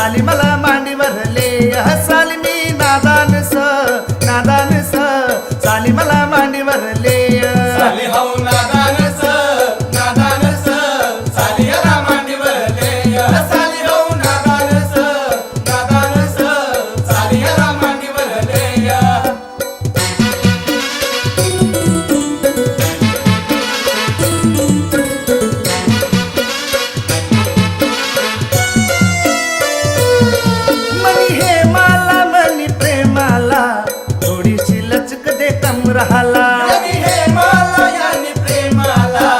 साली मला मांडीवरले साली मी नादान साली मला मांडीवरले साली हो नादान साली याला मांडीवरले साली हो नादान साली याला मांडीवरले रहाला हे माला यानी प्रेमाला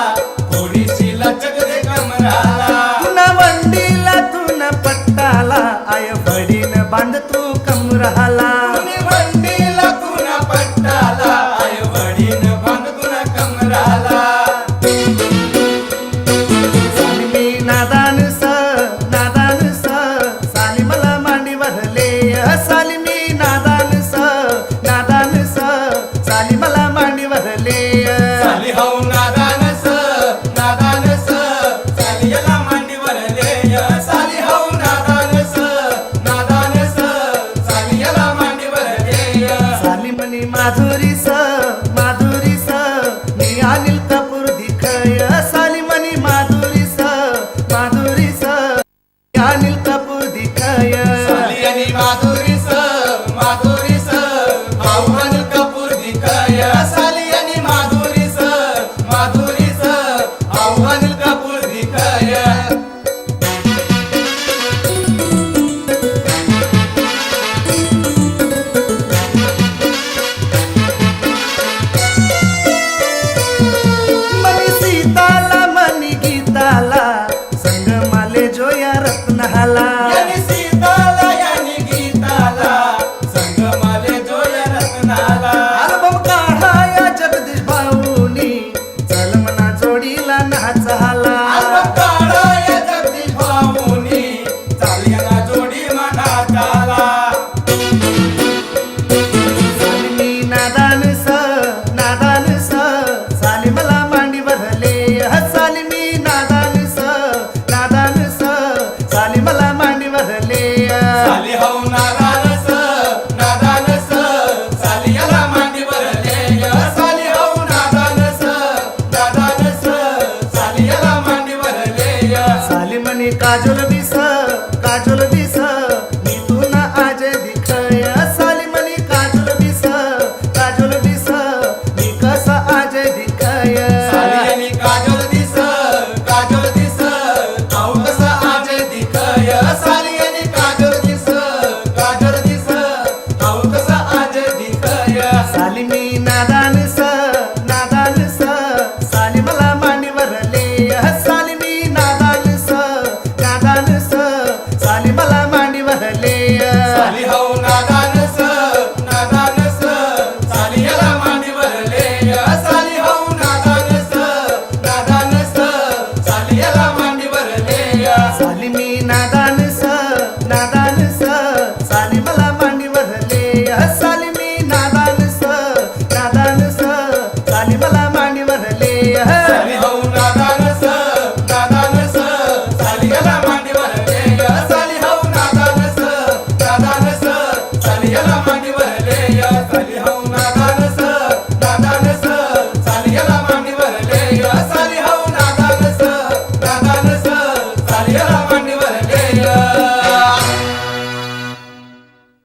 थोडीशी लचक दे कमराला तुना वंडीला तुना पट्टाला आय भडीन बांध तू कमराला तुनी वंडीला तुना पट्टाला आय वडीन बांध तुना कमराला साली मी नादान साली मला मांडीवरले साली मी नादान साली मला मांडीवरले साली हो नादान साली याला मांडीवरले साली हो नादान साली याला मांडीवरले साली मनी माधुरी मी अनिल कपूर दिखय साली मनी माधुरी मी अनिल कपूर दिखय साली आणि माधुरी भाऊ अनिल कपूर दिखय साली आणि माधुरी भाऊ अनिल कपूर दिखय मनी सीताला मनी गीताला संग माले जोया रत्नहाला यानी सीताला यानी गीताला संगमाले जोया रत्नाला अल्बम काढाया जगदीश भाऊनी चल मना जोडीला नाचाला अल्बम काढाया जगदीश भाऊनी चालयाला जोडी मनाताला साली मी नादान साली मला मांडीवरले साली मी नादान साली मला मांडीवरले साली हो नादान साली याला मांडीवरले साली हो नादान साली याला मांडीवरले साली मनी काजोल बिस मी तुना आज दिखय साली मनी काजोल बिस मी कसा आज दिखय साली आणि काजल दिस आऊ कसा आज दिखय साली आणि काजल दिस आऊ कसा आज दिखय साली मी नादान साली मला मांडीवरले साली मी नादान साली मला मांडीवरले साली हो नादान साली याला मांडीवरले साली हो नादान साली याला